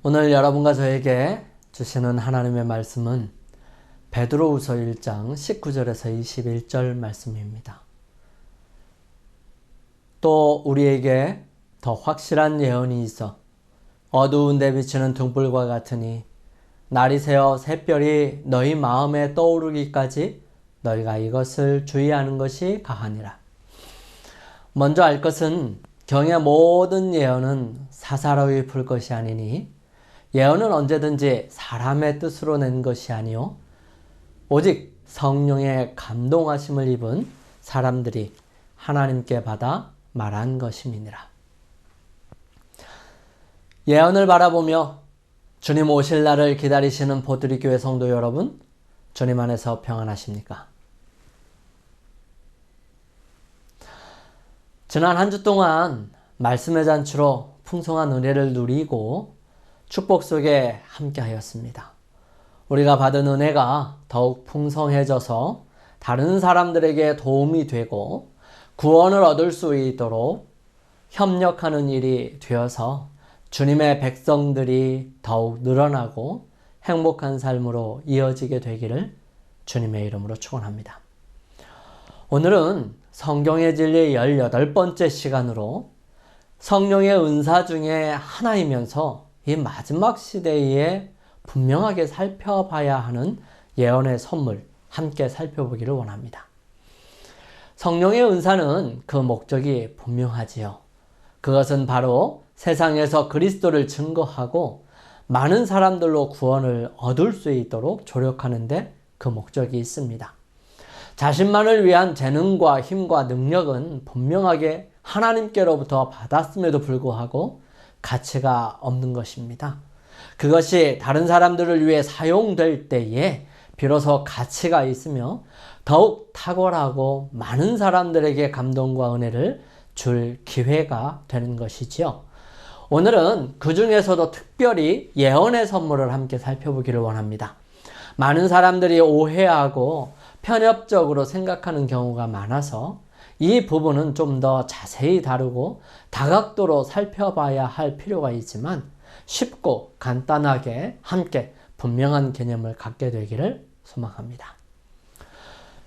오늘 여러분과 저에게 주시는 하나님의 말씀은 베드로후서 1장 19절에서 21절 말씀입니다. 또 우리에게 더 확실한 예언이 있어 어두운 데 비치는 등불과 같으니 날이 새어 샛별이 너희 마음에 떠오르기까지 너희가 이것을 주의하는 것이 가하니라. 먼저 알 것은 경의 모든 예언은 사사로이 풀 것이 아니니 예언은 언제든지 사람의 뜻으로 낸 것이 아니요 오직 성령의 감동하심을 입은 사람들이 하나님께 받아 말한 것임이니라. 예언을 바라보며 주님 오실 날을 기다리시는 보드리교회 성도 여러분, 주님 안에서 평안하십니까? 지난 한 주 동안 말씀의 잔치로 풍성한 은혜를 누리고 축복 속에 함께 하였습니다. 우리가 받은 은혜가 더욱 풍성해져서 다른 사람들에게 도움이 되고 구원을 얻을 수 있도록 협력하는 일이 되어서 주님의 백성들이 더욱 늘어나고 행복한 삶으로 이어지게 되기를 주님의 이름으로 축원합니다. 오늘은 성경의 진리 18번째 시간으로 성령의 은사 중에 하나이면서 이 마지막 시대에 분명하게 살펴봐야 하는 예언의 선물 함께 살펴보기를 원합니다. 성령의 은사는 그 목적이 분명하지요. 그것은 바로 세상에서 그리스도를 증거하고 많은 사람들로 구원을 얻을 수 있도록 조력하는데 그 목적이 있습니다. 자신만을 위한 재능과 힘과 능력은 분명하게 하나님께로부터 받았음에도 불구하고 가치가 없는 것입니다. 그것이 다른 사람들을 위해 사용될 때에 비로소 가치가 있으며 더욱 탁월하고 많은 사람들에게 감동과 은혜를 줄 기회가 되는 것이지요. 오늘은 그 중에서도 특별히 예언의 선물을 함께 살펴보기를 원합니다. 많은 사람들이 오해하고 편협적으로 생각하는 경우가 많아서 이 부분은 좀 더 자세히 다루고 다각도로 살펴봐야 할 필요가 있지만 쉽고 간단하게 함께 분명한 개념을 갖게 되기를 소망합니다.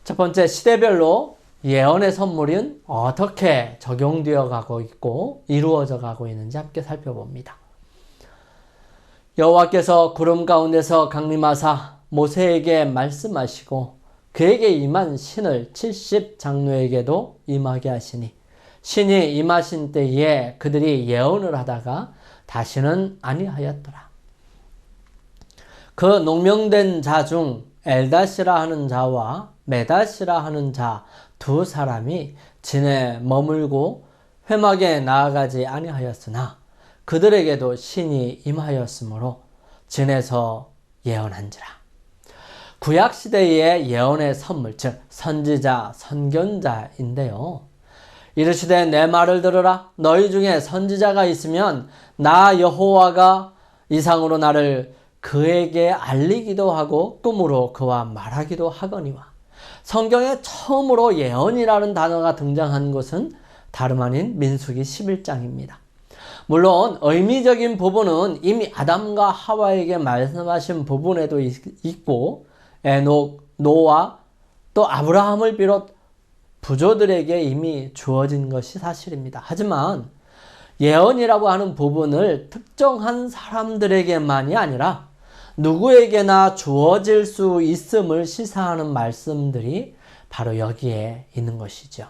첫 번째, 시대별로 예언의 선물은 어떻게 적용되어 가고 있고 이루어져 가고 있는지 함께 살펴봅니다. 여호와께서 구름 가운데서 강림하사 모세에게 말씀하시고 그에게 임한 신을 70 장로에게도 임하게 하시니 신이 임하신 때에 그들이 예언을 하다가 다시는 아니하였더라. 그 농명된 자 중 엘다시라 하는 자와 메다시라 하는 자 두 사람이 진에 머물고 회막에 나아가지 아니하였으나 그들에게도 신이 임하였으므로 진에서 예언한지라. 구약시대의 예언의 선물, 즉 선지자, 선견자인데요. 이르시되 내 말을 들으라. 너희 중에 선지자가 있으면 나 여호와가 이상으로 나를 그에게 알리기도 하고 꿈으로 그와 말하기도 하거니와. 성경에 처음으로 예언이라는 단어가 등장한 것은 다름 아닌 민수기 11장입니다. 물론 의미적인 부분은 이미 아담과 하와에게 말씀하신 부분에도 있고 에녹, 노아, 또 아브라함을 비롯 부조들에게 이미 주어진 것이 사실입니다. 하지만 예언이라고 하는 부분을 특정한 사람들에게만이 아니라 누구에게나 주어질 수 있음을 시사하는 말씀들이 바로 여기에 있는 것이죠.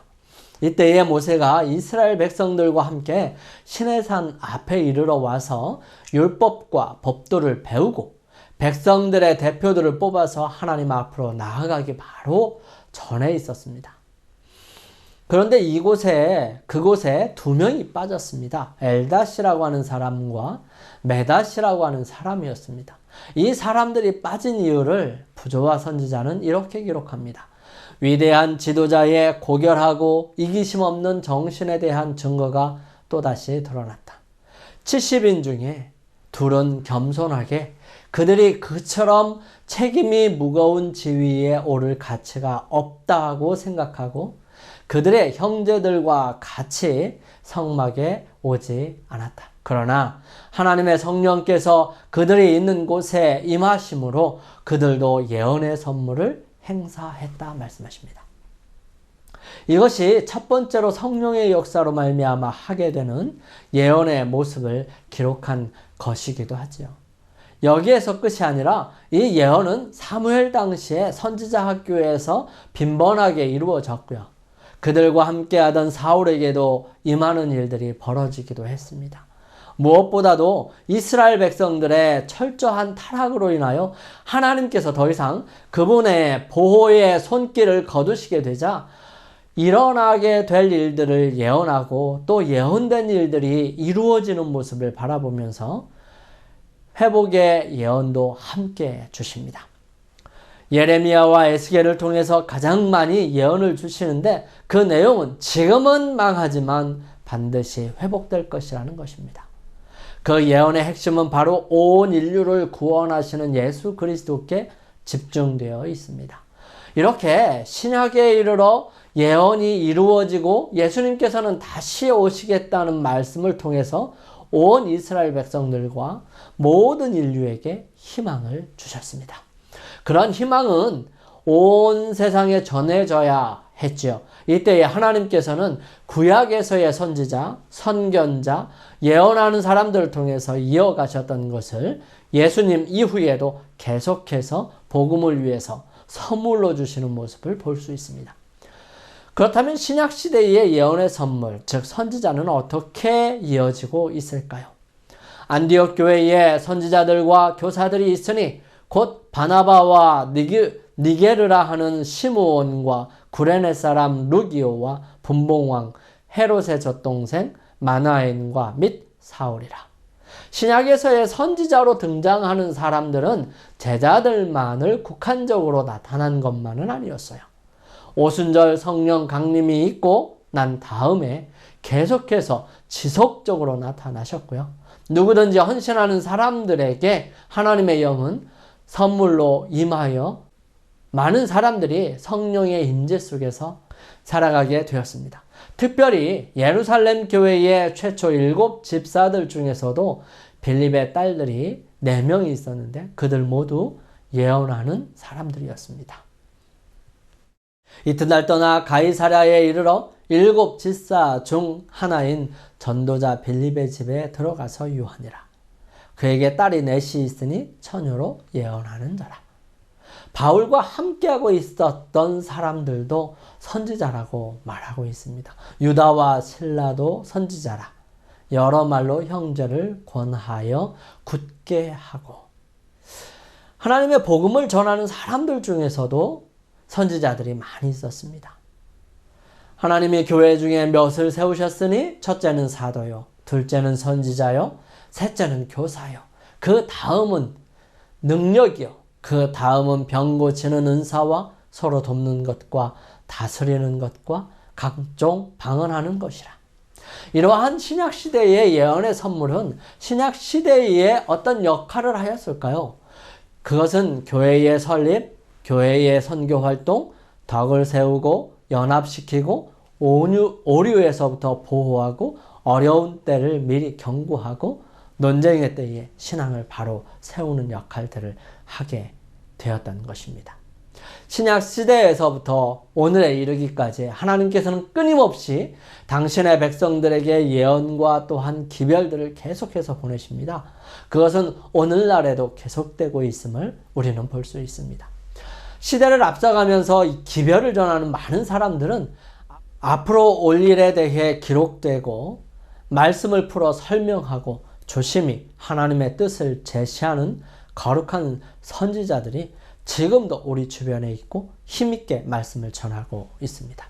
이때에 모세가 이스라엘 백성들과 함께 시내산 앞에 이르러 와서 율법과 법도를 배우고 백성들의 대표들을 뽑아서 하나님 앞으로 나아가기 바로 전에 있었습니다. 그런데 그곳에 두 명이 빠졌습니다. 엘다시라고 하는 사람과 메다시라고 하는 사람이었습니다. 이 사람들이 빠진 이유를 부조와 선지자는 이렇게 기록합니다. 위대한 지도자의 고결하고 이기심 없는 정신에 대한 증거가 또다시 드러났다. 70인 중에 둘은 겸손하게 그들이 그처럼 책임이 무거운 지위에 오를 가치가 없다고 생각하고 그들의 형제들과 같이 성막에 오지 않았다. 그러나 하나님의 성령께서 그들이 있는 곳에 임하심으로 그들도 예언의 선물을 행사했다 말씀하십니다. 이것이 첫 번째로 성령의 역사로 말미암아 하게 되는 예언의 모습을 기록한 것이기도 하지요. 여기에서 끝이 아니라 이 예언은 사무엘 당시에 선지자 학교에서 빈번하게 이루어졌고요. 그들과 함께하던 사울에게도 임하는 일들이 벌어지기도 했습니다. 무엇보다도 이스라엘 백성들의 철저한 타락으로 인하여 하나님께서 더 이상 그분의 보호의 손길을 거두시게 되자 일어나게 될 일들을 예언하고 또 예언된 일들이 이루어지는 모습을 바라보면서 회복의 예언도 함께 주십니다. 예레미야와 에스겔을 통해서 가장 많이 예언을 주시는데 그 내용은 지금은 망하지만 반드시 회복될 것이라는 것입니다. 그 예언의 핵심은 바로 온 인류를 구원하시는 예수 그리스도께 집중되어 있습니다. 이렇게 신약에 이르러 예언이 이루어지고 예수님께서는 다시 오시겠다는 말씀을 통해서 온 이스라엘 백성들과 모든 인류에게 희망을 주셨습니다. 그런 희망은 온 세상에 전해져야 했지요. 이때에 하나님께서는 구약에서의 선지자, 선견자, 예언하는 사람들을 통해서 이어가셨던 것을 예수님 이후에도 계속해서 복음을 위해서 선물로 주시는 모습을 볼 수 있습니다. 그렇다면 신약시대의 예언의 선물, 즉 선지자는 어떻게 이어지고 있을까요? 안디옥 교회에 선지자들과 교사들이 있으니 곧 바나바와 니게르라 하는 시므온과 구레네 사람 루기오와 분봉왕 헤롯의 젖동생 마나엔과 및 사울이라. 신약에서의 선지자로 등장하는 사람들은 제자들만을 국한적으로 나타난 것만은 아니었어요. 오순절 성령 강림이 있고 난 다음에 계속해서 지속적으로 나타나셨고요. 누구든지 헌신하는 사람들에게 하나님의 영은 선물로 임하여 많은 사람들이 성령의 임재 속에서 살아가게 되었습니다. 특별히 예루살렘 교회의 최초 7 집사들 중에서도 빌립의 딸들이 4명이 있었는데 그들 모두 예언하는 사람들이었습니다. 이튿날 떠나 가이사랴에 이르러 7 집사 중 하나인 전도자 빌립의 집에 들어가서 유하니라. 그에게 딸이 넷이 있으니 처녀로 예언하는 자라. 바울과 함께하고 있었던 사람들도 선지자라고 말하고 있습니다. 유다와 실라도 선지자라. 여러 말로 형제를 권하여 굳게 하고. 하나님의 복음을 전하는 사람들 중에서도 선지자들이 많이 있었습니다. 하나님이 교회 중에 몇을 세우셨으니 첫째는 사도요, 둘째는 선지자요, 셋째는 교사요, 그 다음은 능력이요, 그 다음은 병 고치는 은사와 서로 돕는 것과 다스리는 것과 각종 방언하는 것이라. 이러한 신약시대의 예언의 선물은 신약시대에 어떤 역할을 하였을까요? 그것은 교회의 설립, 교회의 선교활동, 덕을 세우고 연합시키고 오류에서부터 보호하고 어려운 때를 미리 경고하고 논쟁의 때에 신앙을 바로 세우는 역할들을 하게 되었던 것입니다. 신약 시대에서부터 오늘에 이르기까지 하나님께서는 끊임없이 당신의 백성들에게 예언과 또한 기별들을 계속해서 보내십니다. 그것은 오늘날에도 계속되고 있음을 우리는 볼 수 있습니다. 시대를 앞서가면서 이 기별을 전하는 많은 사람들은 앞으로 올 일에 대해 기록되고 말씀을 풀어 설명하고 조심히 하나님의 뜻을 제시하는 거룩한 선지자들이 지금도 우리 주변에 있고 힘있게 말씀을 전하고 있습니다.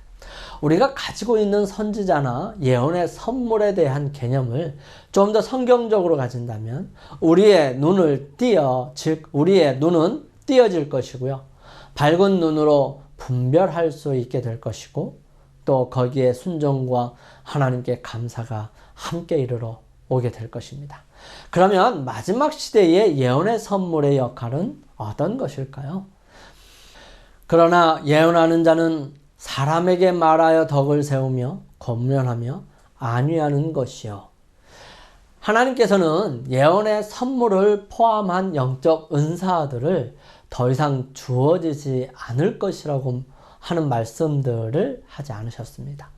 우리가 가지고 있는 선지자나 예언의 선물에 대한 개념을 좀 더 성경적으로 가진다면 우리의 눈은 띄어질 것이고요. 밝은 눈으로 분별할 수 있게 될 것이고 또 거기에 순종과 하나님께 감사가 함께 이르러 오게 될 것입니다. 그러면 마지막 시대의 예언의 선물의 역할은 어떤 것일까요? 그러나 예언하는 자는 사람에게 말하여 덕을 세우며 권면하며 안위하는 것이요. 하나님께서는 예언의 선물을 포함한 영적 은사들을 더 이상 주어지지 않을 것이라고 하는 말씀들을 하지 않으셨습니다.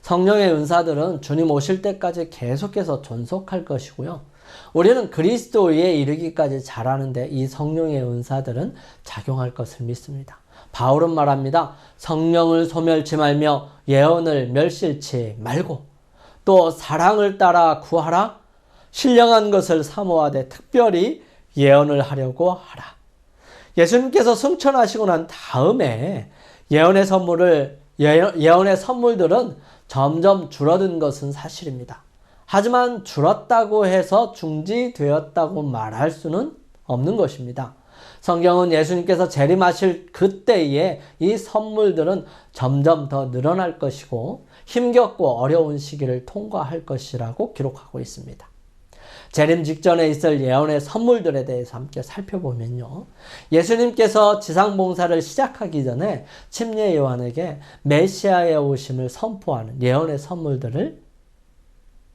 성령의 은사들은 주님 오실 때까지 계속해서 존속할 것이고요. 우리는 그리스도에 이르기까지 자라는데 이 성령의 은사들은 작용할 것을 믿습니다. 바울은 말합니다. 성령을 소멸치 말며 예언을 멸실치 말고 또 사랑을 따라 구하라. 신령한 것을 사모하되 특별히 예언을 하려고 하라. 예수님께서 승천하시고 난 다음에 예언의 선물들은 점점 줄어든 것은 사실입니다. 하지만 줄었다고 해서 중지되었다고 말할 수는 없는 것입니다. 성경은 예수님께서 재림하실 그때에 이 선물들은 점점 더 늘어날 것이고 힘겹고 어려운 시기를 통과할 것이라고 기록하고 있습니다. 재림 직전에 있을 예언의 선물들에 대해서 함께 살펴보면요. 예수님께서 지상봉사를 시작하기 전에 침례 요한에게 메시아의 오심을 선포하는 예언의 선물들을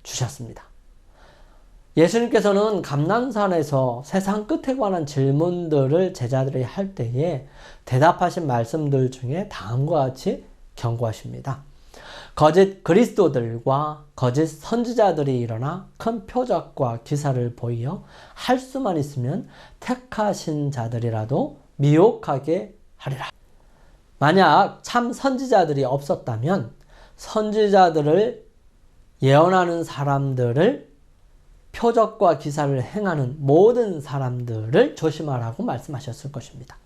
주셨습니다. 예수님께서는 감람산에서 세상 끝에 관한 질문들을 제자들이 할 때에 대답하신 말씀들 중에 다음과 같이 경고하십니다. 거짓 그리스도들과 거짓 선지자들이 일어나 큰 표적과 기사를 보이어 할 수만 있으면 택하신 자들이라도 미혹하게 하리라. 만약 참 선지자들이 없었다면 선지자들을 예언하는 사람들을 표적과 기사를 행하는 모든 사람들을 조심하라고 말씀하셨을 것입니다.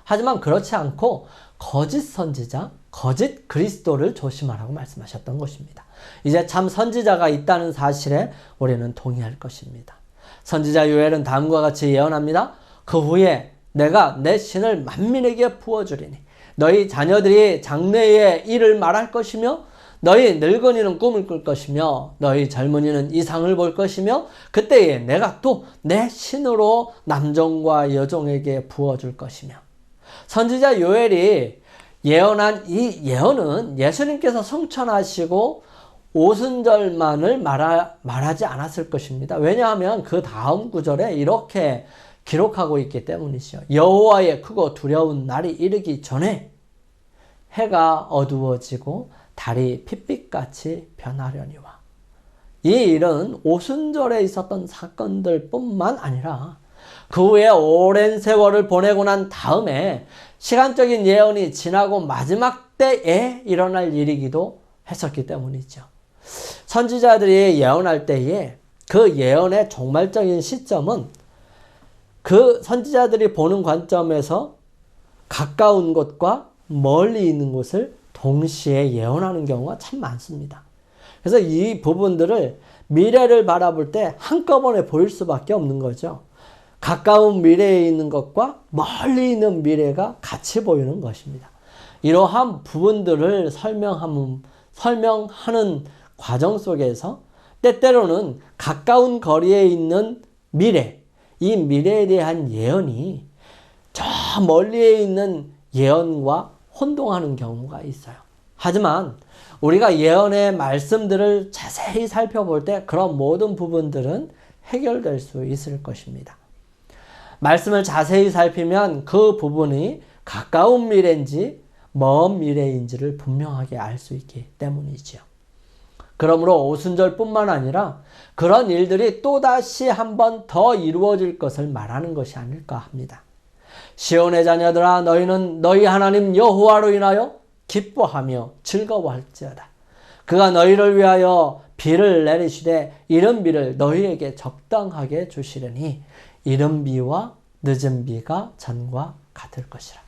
하지만 그렇지 않고 거짓 선지자, 거짓 그리스도를 조심하라고 말씀하셨던 것입니다. 이제 참 선지자가 있다는 사실에 우리는 동의할 것입니다. 선지자 요엘은 다음과 같이 예언합니다. 그 후에 내가 내 신을 만민에게 부어주리니 너희 자녀들이 장래의 일을 말할 것이며 너희 늙은이는 꿈을 꿀 것이며 너희 젊은이는 이상을 볼 것이며 그때에 내가 또 내 신으로 남종과 여종에게 부어줄 것이며. 선지자 요엘이 예언한 이 예언은 예수님께서 성천하시고 오순절만을 말하지 않았을 것입니다. 왜냐하면 그 다음 구절에 이렇게 기록하고 있기 때문이죠. 여호와의 크고 두려운 날이 이르기 전에 해가 어두워지고 달이 핏빛같이 변하려니와. 이 일은 오순절에 있었던 사건들 뿐만 아니라 그 후에 오랜 세월을 보내고 난 다음에 시간적인 예언이 지나고 마지막 때에 일어날 일이기도 했었기 때문이죠. 선지자들이 예언할 때에 그 예언의 종말적인 시점은 그 선지자들이 보는 관점에서 가까운 곳과 멀리 있는 곳을 동시에 예언하는 경우가 참 많습니다. 그래서 이 부분들을 미래를 바라볼 때 한꺼번에 보일 수밖에 없는 거죠. 가까운 미래에 있는 것과 멀리 있는 미래가 같이 보이는 것입니다. 이러한 부분들을 설명하는 과정 속에서 때때로는 가까운 거리에 있는 미래, 이 미래에 대한 예언이 저 멀리에 있는 예언과 혼동하는 경우가 있어요. 하지만 우리가 예언의 말씀들을 자세히 살펴볼 때 그런 모든 부분들은 해결될 수 있을 것입니다. 말씀을 자세히 살피면 그 부분이 가까운 미래인지 먼 미래인지를 분명하게 알 수 있기 때문이지요. 그러므로 오순절뿐만 아니라 그런 일들이 또다시 한 번 더 이루어질 것을 말하는 것이 아닐까 합니다. 시온의 자녀들아 너희는 너희 하나님 여호와로 인하여 기뻐하며 즐거워할지어다. 그가 너희를 위하여 비를 내리시되 이른 비를 너희에게 적당하게 주시려니 이른 비와 늦은 비가 전과 같을 것이라.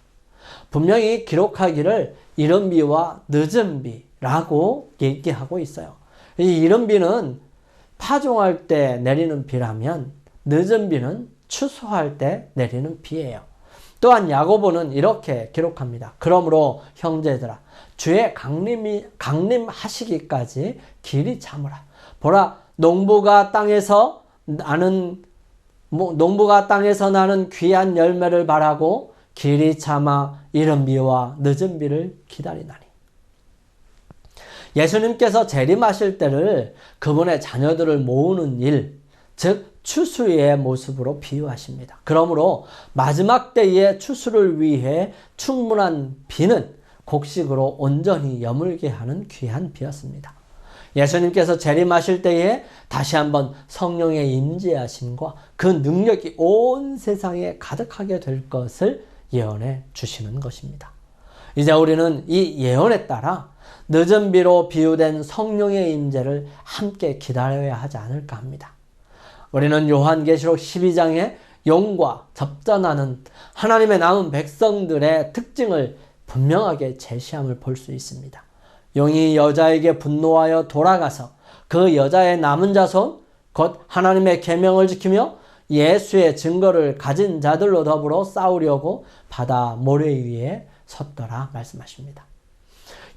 분명히 기록하기를 이른 비와 늦은 비라고 얘기하고 있어요. 이 이른 비는 파종할 때 내리는 비라면 늦은 비는 추수할 때 내리는 비예요. 또한 야고보는 이렇게 기록합니다. 그러므로 형제들아 주의 강림하시기까지 길이 참으라. 보라 농부가 땅에서 나는 귀한 열매를 바라고 길이 참아 이른 비와 늦은 비를 기다리나니. 예수님께서 재림하실 때를 그분의 자녀들을 모으는 일, 즉 추수의 모습으로 비유하십니다. 그러므로 마지막 때의 추수를 위해 충분한 비는 곡식으로 온전히 여물게 하는 귀한 비였습니다. 예수님께서 재림하실 때에 다시 한번 성령의 임재하심과 그 능력이 온 세상에 가득하게 될 것을 예언해 주시는 것입니다. 이제 우리는 이 예언에 따라 늦은 비로 비유된 성령의 임재를 함께 기다려야 하지 않을까 합니다. 우리는 요한계시록 12장에 용과 접전하는 하나님의 남은 백성들의 특징을 분명하게 제시함을 볼 수 있습니다. 용이 여자에게 분노하여 돌아가서 그 여자의 남은 자손 곧 하나님의 계명을 지키며 예수의 증거를 가진 자들로 더불어 싸우려고 바다 모래 위에 섰더라 말씀하십니다.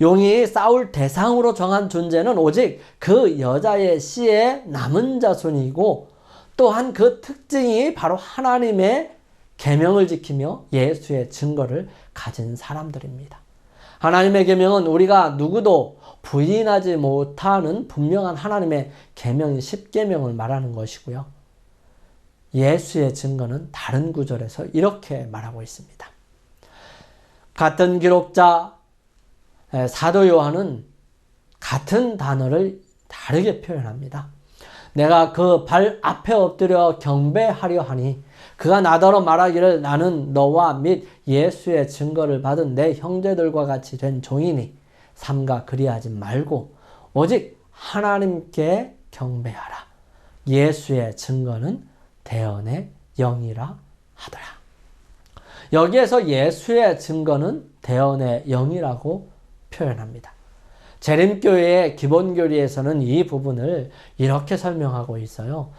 용이 싸울 대상으로 정한 존재는 오직 그 여자의 씨의 남은 자손이고 또한 그 특징이 바로 하나님의 계명을 지키며 예수의 증거를 가진 사람들입니다. 하나님의 계명은 우리가 누구도 부인하지 못하는 분명한 하나님의 계명인 십계명을 말하는 것이고요. 예수의 증거는 다른 구절에서 이렇게 말하고 있습니다. 같은 기록자 사도 요한은 같은 단어를 다르게 표현합니다. 내가 그 발 앞에 엎드려 경배하려 하니 그가 나더러 말하기를 나는 너와 및 예수의 증거를 받은 내 형제들과 같이 된 종이니 삼가 그리하지 말고 오직 하나님께 경배하라. 예수의 증거는 대언의 영이라 하더라. 여기에서 예수의 증거는 대언의 영이라고 표현합니다. 재림교회의 기본교리에서는 이 부분을 이렇게 설명하고 있어요.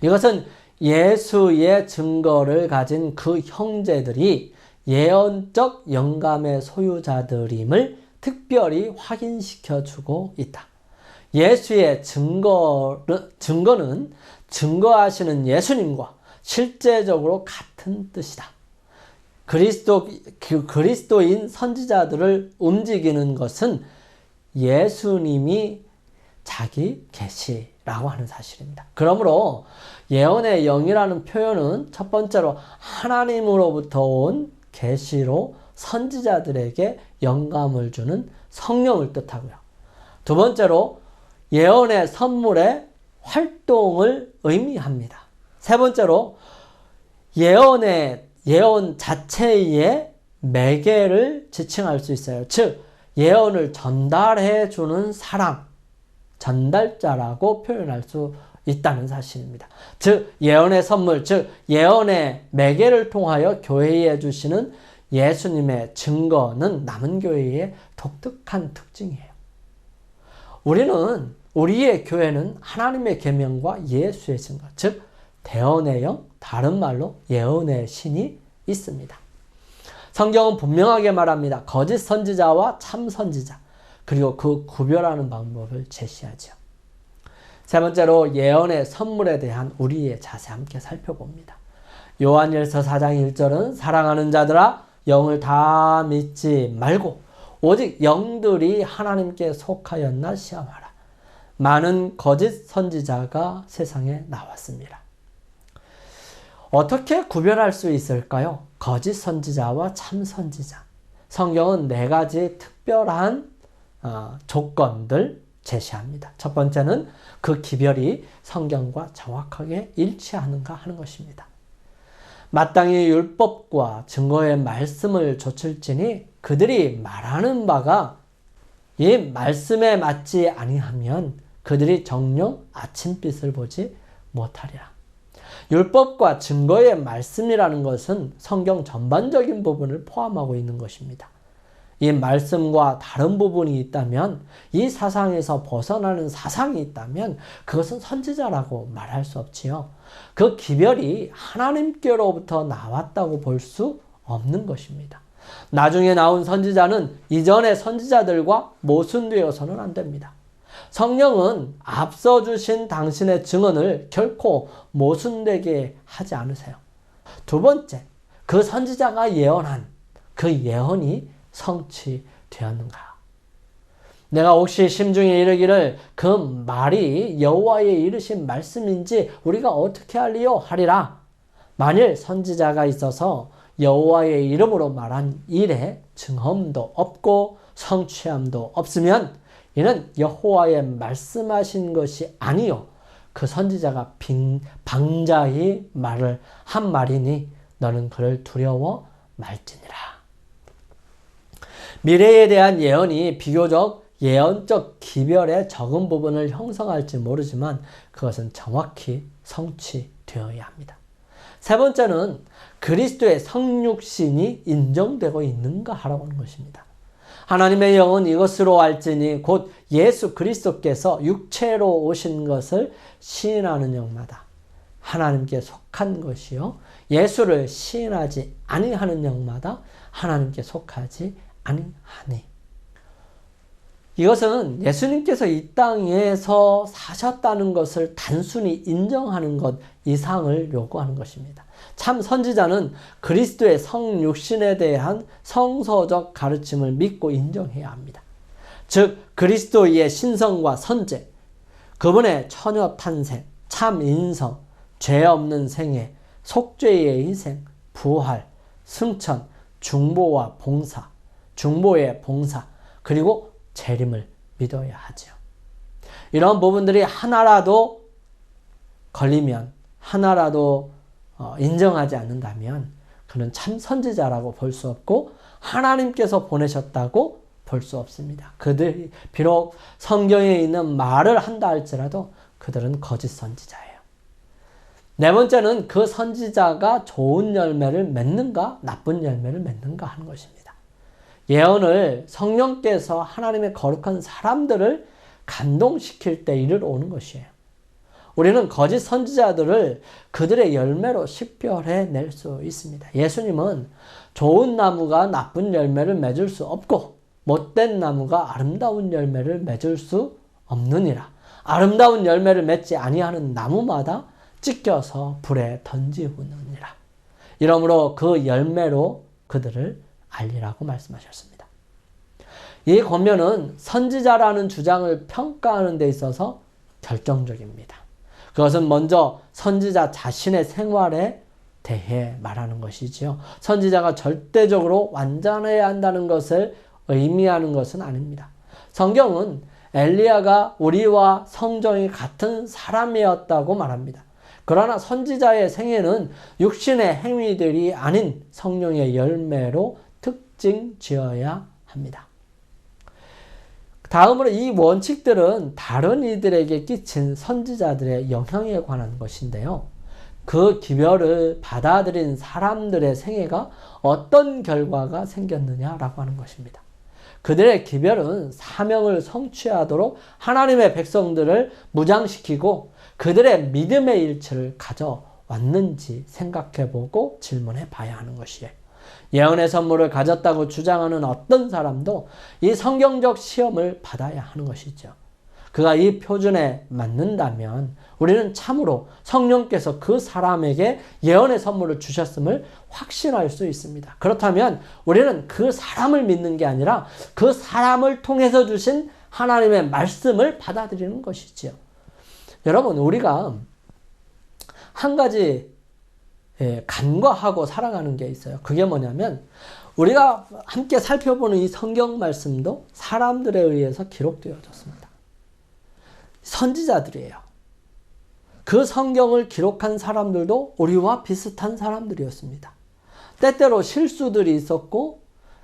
이것은 예수의 증거를 가진 그 형제들이 예언적 영감의 소유자들임을 특별히 확인시켜주고 있다. 예수의 증거는 증거하시는 예수님과 실제적으로 같은 뜻이다. 그리스도인 선지자들을 움직이는 것은 예수님이 자기 계시라고 하는 사실입니다. 그러므로 예언의 영이라는 표현은 첫 번째로 하나님으로부터 온 계시로 선지자들에게 영감을 주는 성령을 뜻하고요. 두 번째로 예언의 선물의 활동을 의미합니다. 세 번째로 예언 자체의 매개를 지칭할 수 있어요. 즉 예언을 전달해 주는 사람, 전달자라고 표현할 수 있다는 사실입니다. 즉 예언의 선물, 즉 예언의 매개를 통하여 교회에 주시는 예수님의 증거는 남은 교회의 독특한 특징이에요. 우리의 교회는 하나님의 계명과 예수의 증거, 즉 대언의 영, 다른 말로 예언의 신이 있습니다. 성경은 분명하게 말합니다. 거짓 선지자와 참 선지자, 그리고 그 구별하는 방법을 제시하죠. 세 번째로 예언의 선물에 대한 우리의 자세 함께 살펴봅니다. 요한일서 4장 1절은 사랑하는 자들아 영을 다 믿지 말고 오직 영들이 하나님께 속하였나 시험하라. 많은 거짓 선지자가 세상에 나왔습니다. 어떻게 구별할 수 있을까요? 거짓 선지자와 참 선지자. 성경은 네 가지 특별한 조건들 제시합니다. 첫 번째는 그 기별이 성경과 정확하게 일치하는가 하는 것입니다. 마땅히 율법과 증거의 말씀을 좇을지니 그들이 말하는 바가 이 말씀에 맞지 아니하면 그들이 정녕 아침빛을 보지 못하리라. 율법과 증거의 말씀이라는 것은 성경 전반적인 부분을 포함하고 있는 것입니다. 이 말씀과 다른 부분이 있다면, 이 사상에서 벗어나는 사상이 있다면 그것은 선지자라고 말할 수 없지요. 그 기별이 하나님께로부터 나왔다고 볼 수 없는 것입니다. 나중에 나온 선지자는 이전의 선지자들과 모순되어서는 안 됩니다. 성령은 앞서 주신 당신의 증언을 결코 모순되게 하지 않으세요. 두 번째, 그 선지자가 예언한 그 예언이 성취되었는가? 내가 혹시 심중에 이르기를 그 말이 여호와의 이르신 말씀인지 우리가 어떻게 알리요 하리라. 만일 선지자가 있어서 여호와의 이름으로 말한 일에 증언도 없고 성취함도 없으면 이는 여호와의 말씀하신 것이 아니요 그 선지자가 방자히 말을 한 말이니 너는 그를 두려워 말지니라. 미래에 대한 예언이 비교적 예언적 기별의 적은 부분을 형성할지 모르지만 그것은 정확히 성취되어야 합니다. 세 번째는 그리스도의 성육신이 인정되고 있는가 하라고 하는 것입니다. 하나님의 영은 이것으로 알지니 곧 예수 그리스도께서 육체로 오신 것을 시인하는 영마다 하나님께 속한 것이요 예수를 시인하지 아니하는 영마다 하나님께 속하지 아니하니. 이것은 예수님께서 이 땅에서 사셨다는 것을 단순히 인정하는 것 이상을 요구하는 것입니다. 참 선지자는 그리스도의 성육신에 대한 성서적 가르침을 믿고 인정해야 합니다. 즉 그리스도의 신성과 선제, 그분의 처녀 탄생, 참 인성, 죄 없는 생애, 속죄의 희생, 부활, 승천, 중보와 봉사, 중보의 봉사, 그리고 재림을 믿어야 하죠. 이런 부분들이 하나라도 걸리면, 하나라도 인정하지 않는다면 그는 참 선지자라고 볼 수 없고 하나님께서 보내셨다고 볼 수 없습니다. 그들이 비록 성경에 있는 말을 한다 할지라도 그들은 거짓 선지자예요. 네 번째는 그 선지자가 좋은 열매를 맺는가 나쁜 열매를 맺는가 하는 것입니다. 예언을 성령께서 하나님의 거룩한 사람들을 감동시킬 때 이르러 오는 것이에요. 우리는 거짓 선지자들을 그들의 열매로 식별해낼 수 있습니다. 예수님은 좋은 나무가 나쁜 열매를 맺을 수 없고 못된 나무가 아름다운 열매를 맺을 수 없느니라. 아름다운 열매를 맺지 아니하는 나무마다 찢겨서 불에 던지우느니라. 이러므로 그 열매로 그들을 알리라고 말씀하셨습니다. 이 권면은 선지자라는 주장을 평가하는 데 있어서 결정적입니다. 그것은 먼저 선지자 자신의 생활에 대해 말하는 것이지요. 선지자가 절대적으로 완전해야 한다는 것을 의미하는 것은 아닙니다. 성경은 엘리야가 우리와 성정이 같은 사람이었다고 말합니다. 그러나 선지자의 생애는 육신의 행위들이 아닌 성령의 열매로 특징 지어야 합니다. 다음으로 이 원칙들은 다른 이들에게 끼친 선지자들의 영향에 관한 것인데요. 그 기별을 받아들인 사람들의 생애가 어떤 결과가 생겼느냐라고 하는 것입니다. 그들의 기별은 사명을 성취하도록 하나님의 백성들을 무장시키고 그들의 믿음의 일치를 가져왔는지 생각해보고 질문해 봐야 하는 것이에요. 예언의 선물을 가졌다고 주장하는 어떤 사람도 이 성경적 시험을 받아야 하는 것이죠. 그가 이 표준에 맞는다면 우리는 참으로 성령께서 그 사람에게 예언의 선물을 주셨음을 확신할 수 있습니다. 그렇다면 우리는 그 사람을 믿는 게 아니라 그 사람을 통해서 주신 하나님의 말씀을 받아들이는 것이지요. 여러분, 우리가 한 가지 간과하고 살아가는 게 있어요. 그게 뭐냐면 우리가 함께 살펴보는 이 성경 말씀도 사람들에 의해서 기록되어졌습니다. 선지자들이에요. 그 성경을 기록한 사람들도 우리와 비슷한 사람들이었습니다. 때때로 실수들이 있었고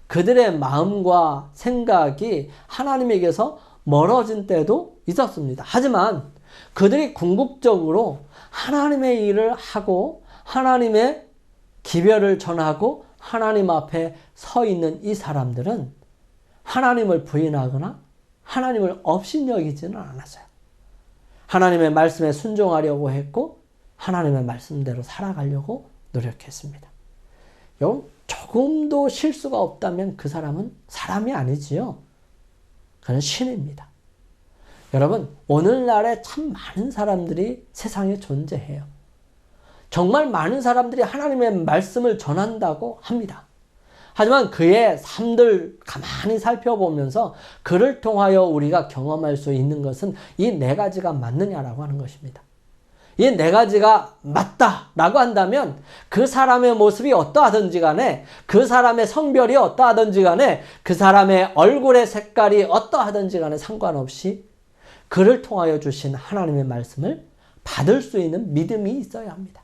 그들의 마음과 생각이 하나님에게서 멀어진 때도 있었습니다. 하지만 그들이 궁극적으로 하나님의 일을 하고 하나님의 기별을 전하고 하나님 앞에 서 있는 이 사람들은 하나님을 부인하거나 하나님을 업신여기지는 않았어요. 하나님의 말씀에 순종하려고 했고 하나님의 말씀대로 살아가려고 노력했습니다. 여러분, 조금도 실수가 없다면 그 사람은 사람이 아니지요. 그는 신입니다. 여러분, 오늘날에 참 많은 사람들이 세상에 존재해요. 정말 많은 사람들이 하나님의 말씀을 전한다고 합니다. 하지만 그의 삶들 가만히 살펴보면서 그를 통하여 우리가 경험할 수 있는 것은 이 네 가지가 맞느냐라고 하는 것입니다. 이 네 가지가 맞다라고 한다면 그 사람의 모습이 어떠하든지 간에, 그 사람의 성별이 어떠하든지 간에, 그 사람의 얼굴의 색깔이 어떠하든지 간에 상관없이 그를 통하여 주신 하나님의 말씀을 받을 수 있는 믿음이 있어야 합니다.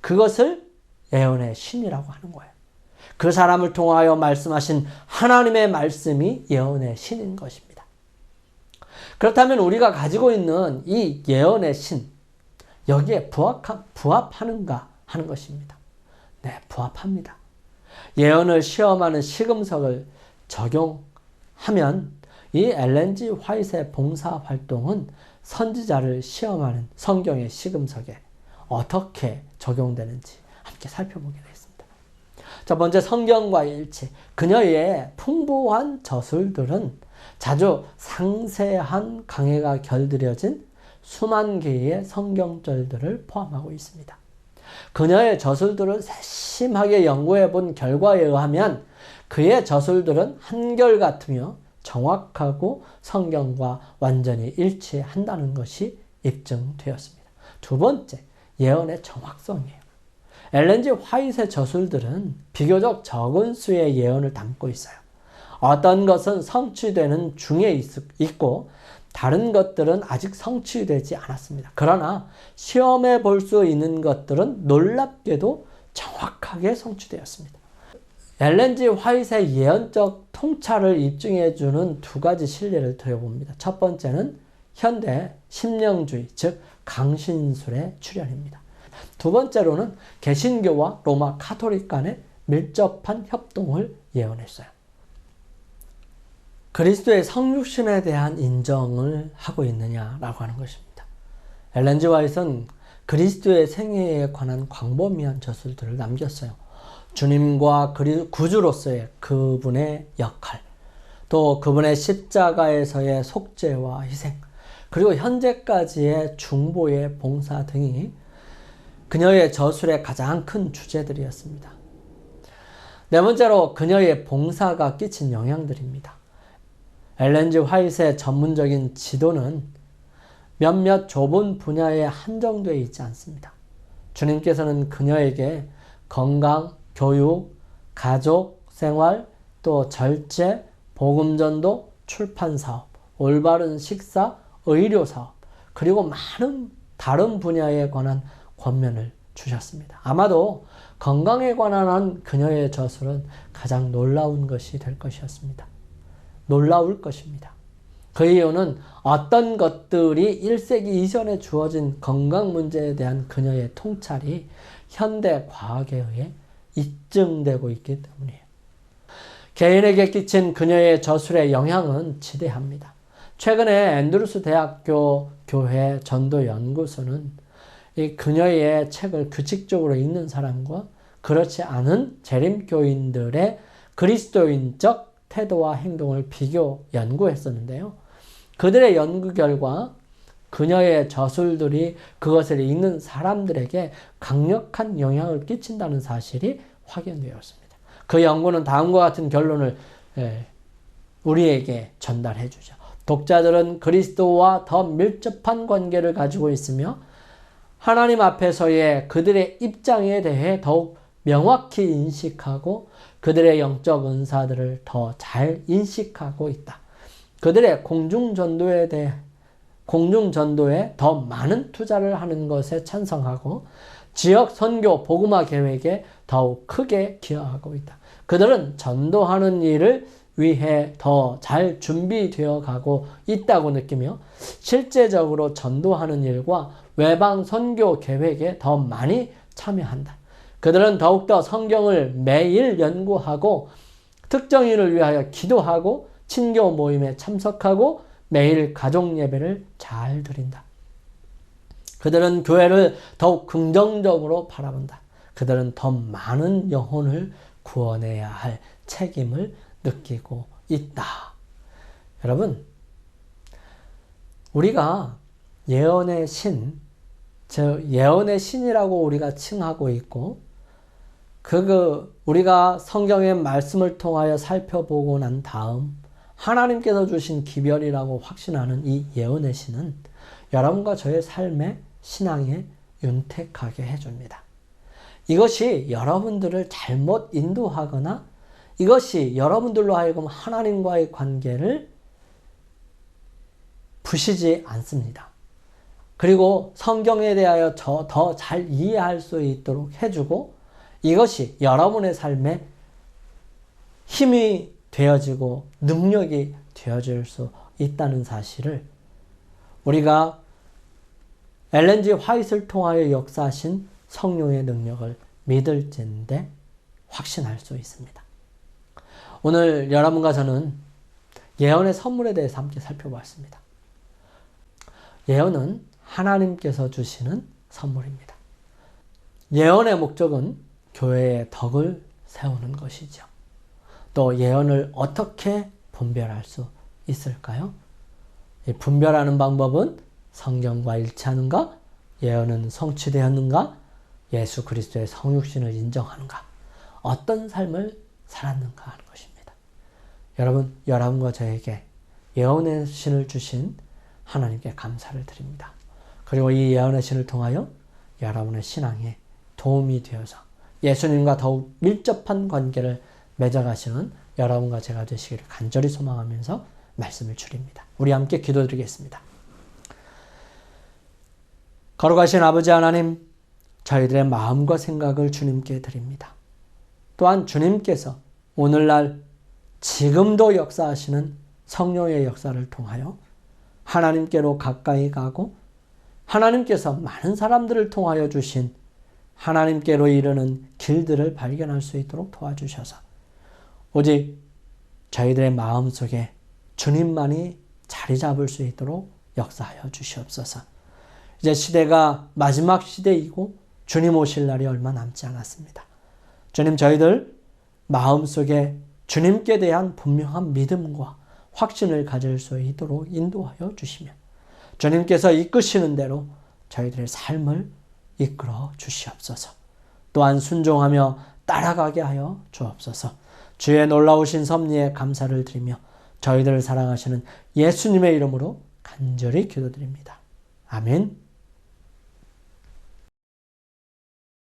그것을 예언의 신이라고 하는 거예요. 그 사람을 통하여 말씀하신 하나님의 말씀이 예언의 신인 것입니다. 그렇다면 우리가 가지고 있는 이 예언의 신, 여기에 부합하는가 하는 것입니다. 네, 부합합니다. 예언을 시험하는 시금석을 적용하면 이 엘렌 G 화이트의 봉사활동은 선지자를 시험하는 성경의 시금석에 어떻게 적용되는지 함께 살펴보게 되겠습니다. 첫 번째, 성경과의 일치. 그녀의 풍부한 저술들은 자주 상세한 강해가 결들여진 수만 개의 성경절들을 포함하고 있습니다. 그녀의 저술들을 세심하게 연구해 본 결과에 의하면 그의 저술들은 한결같으며 정확하고 성경과 완전히 일치한다는 것이 입증되었습니다. 두 번째, 예언의 정확성이에요. 엘렌 G 화이트의 저술들은 비교적 적은 수의 예언을 담고 있어요. 어떤 것은 성취되는 중에 있고 다른 것들은 아직 성취되지 않았습니다. 그러나 시험해 볼 수 있는 것들은 놀랍게도 정확하게 성취되었습니다. 엘렌 G 화이트의 예언적 통찰을 입증해주는 두 가지 실례를 드려봅니다. 첫 번째는 현대 심령주의, 즉 강신술의 출현입니다. 두 번째로는 개신교와 로마 카톨릭 간의 밀접한 협동을 예언했어요. 그리스도의 성육신에 대한 인정을 하고 있느냐라고 하는 것입니다. 엘렌 G 화이트는 그리스도의 생애에 관한 광범위한 저술들을 남겼어요. 주님과 구주로서의 그분의 역할, 또 그분의 십자가에서의 속죄와 희생, 그리고 현재까지의 중보의 봉사 등이 그녀의 저술의 가장 큰 주제들이었습니다. 네 번째로 그녀의 봉사가 끼친 영향들입니다. 엘렌 G 화이트의 전문적인 지도는 몇몇 좁은 분야에 한정되어 있지 않습니다. 주님께서는 그녀에게 건강, 교육, 가족, 생활, 또 절제, 복음전도, 출판사업, 올바른 식사, 의료사업, 그리고 많은 다른 분야에 관한 권면을 주셨습니다. 아마도 건강에 관한 그녀의 저술은 가장 놀라운 것이 될 것이었습니다. 놀라울 것입니다. 그 이유는 어떤 것들이 1세기 이전에 주어진 건강 문제에 대한 그녀의 통찰이 현대 과학에 의해 입증되고 있기 때문이에요. 개인에게 끼친 그녀의 저술의 영향은 지대합니다. 최근에 앤드루스 대학교 교회 전도 연구소는 이 그녀의 책을 규칙적으로 읽는 사람과 그렇지 않은 재림교인들의 그리스도인적 태도와 행동을 비교 연구했었는데요. 그들의 연구 결과 그녀의 저술들이 그것을 읽는 사람들에게 강력한 영향을 끼친다는 사실이 확인되었습니다. 그 연구는 다음과 같은 결론을 우리에게 전달해 주죠. 독자들은 그리스도와 더 밀접한 관계를 가지고 있으며 하나님 앞에서의 그들의 입장에 대해 더욱 명확히 인식하고 그들의 영적 은사들을 더 잘 인식하고 있다. 그들의 공중전도에 더 많은 투자를 하는 것에 찬성하고 지역 선교 복음화 계획에 더욱 크게 기여하고 있다. 그들은 전도하는 일을 위해 더 잘 준비되어 가고 있다고 느끼며 실제적으로 전도하는 일과 외방 선교 계획에 더 많이 참여한다. 그들은 더욱더 성경을 매일 연구하고 특정인을 위하여 기도하고 친교 모임에 참석하고 매일 가족 예배를 잘 드린다. 그들은 교회를 더욱 긍정적으로 바라본다. 그들은 더 많은 영혼을 구원해야 할 책임을 느끼고 있다. 여러분, 우리가 예언의 신, 즉 예언의 신이라고 우리가 칭하고 있고 우리가 성경의 말씀을 통하여 살펴보고 난 다음 하나님께서 주신 기별이라고 확신하는 이 예언의 신은 여러분과 저의 삶의 신앙에 윤택하게 해줍니다. 이것이 여러분들을 잘못 인도하거나 이것이 여러분들로 하여금 하나님과의 관계를 부시지 않습니다. 그리고 성경에 대하여 더 잘 이해할 수 있도록 해주고 이것이 여러분의 삶에 힘이 되어지고 능력이 되어질 수 있다는 사실을 우리가 엘렌 G 화이트를 통하여 역사하신 성령의 능력을 믿을진데 확신할 수 있습니다. 오늘 여러분과 저는 예언의 선물에 대해서 함께 살펴보았습니다. 예언은 하나님께서 주시는 선물입니다. 예언의 목적은 교회의 덕을 세우는 것이죠. 또 예언을 어떻게 분별할 수 있을까요? 이 분별하는 방법은 성경과 일치하는가? 예언은 성취되었는가? 예수 그리스도의 성육신을 인정하는가? 어떤 삶을 살았는가 하는 것입니다. 여러분과 저에게 예언의 신을 주신 하나님께 감사를 드립니다. 그리고 이 예언의 신을 통하여 여러분의 신앙에 도움이 되어서 예수님과 더욱 밀접한 관계를 맺어가시는 여러분과 제가 되시기를 간절히 소망하면서 말씀을 드립니다. 우리 함께 기도드리겠습니다. 거룩하신 아버지 하나님, 저희들의 마음과 생각을 주님께 드립니다. 또한 주님께서 오늘날 지금도 역사하시는 성령의 역사를 통하여 하나님께로 가까이 가고 하나님께서 많은 사람들을 통하여 주신 하나님께로 이르는 길들을 발견할 수 있도록 도와주셔서 오직 저희들의 마음속에 주님만이 자리 잡을 수 있도록 역사하여 주시옵소서. 이제 시대가 마지막 시대이고 주님 오실 날이 얼마 남지 않았습니다. 주님, 저희들 마음속에 주님께 대한 분명한 믿음과 확신을 가질 수 있도록 인도하여 주시며 주님께서 이끄시는 대로 저희들의 삶을 이끌어 주시옵소서. 또한 순종하며 따라가게 하여 주옵소서. 주의 놀라우신 섭리에 감사를 드리며 저희들을 사랑하시는 예수님의 이름으로 간절히 기도드립니다. 아멘.